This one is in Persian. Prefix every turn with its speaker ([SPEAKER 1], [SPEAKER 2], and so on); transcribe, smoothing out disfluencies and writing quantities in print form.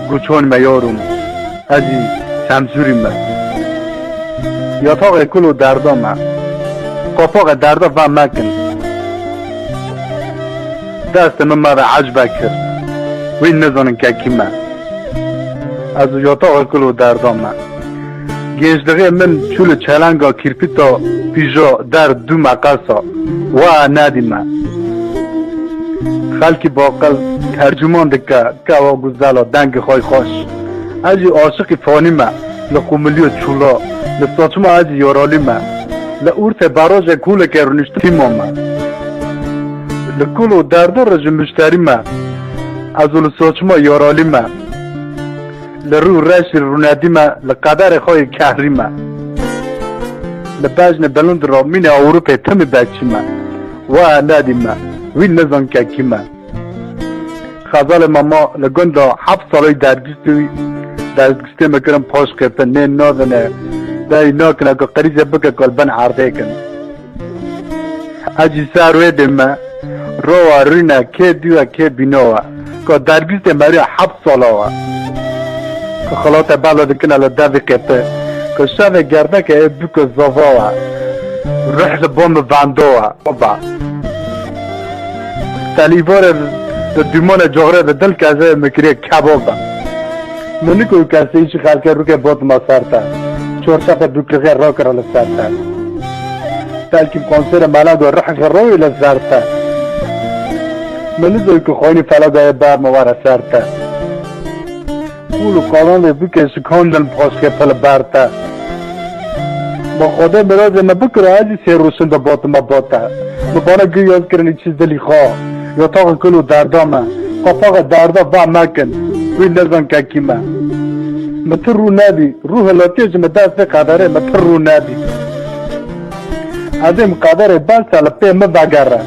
[SPEAKER 1] گوچون میارم ازی سمسوری ما یاتاق کلو دردا ما قفاق دردا و مکن دست من مرا عجبه کرد وی نزانن که کی من از یاتاق کلو دردا ما گیشدقی من چول چلنگا کرپیتا پیجا در دو مقصا و ندی من خلکی باقل ترجمان دکه که و گزدلا دنگ خواه خوش ازی عاشق فانی من لقوملی و چولا لساچما ازی یارالی من لورس براج کول که رونشت تیما من لکول و دردار رج مشتری من از لساچما یارالی من لرو رش روندی من لقدر خواه کهری من لبجن بلند را من اوروپا تم بچی من و ندی من وی نزان که کی من خزال ماما لگن دا 7 سالی درگستی مکرم پاش قیفه نه نازنه دایی ناکنه که قریزه بکه کلبن عرده کن اجی سروی دیمه روه رینه که دیوه که بینوه که درگستی مری 7 ساله وه که خلاط بالا دکنه لدوی قیفه که شب گرده که بکه زوه وه رحل بوم باندوه تلیوار دیمان جغره دل کازه مکریه کبابه منی کوئی کسی ایشی خلکه رو که بود ما سرطه چورشاق دوکلغه را کرا لسرطه تلکیم کنسر ملنگ و رحق روی لسرطه منی دوی که خوینی فلگای بر مواره سرطه اولو قانون ده بکه شکاندن پاشکه پل برطه با خوده مرازه نبکره ازی سی روشن ده بات ما باته مبانه گیاز کرنی چیز دلی خواه یاتاق کلو دردامه قفاق دردا با مکن وی نزان که کیمه متر رو ندی روح لاتیش مدست قدره متر رو ندی ازیم قدره 5 سال پی مبگره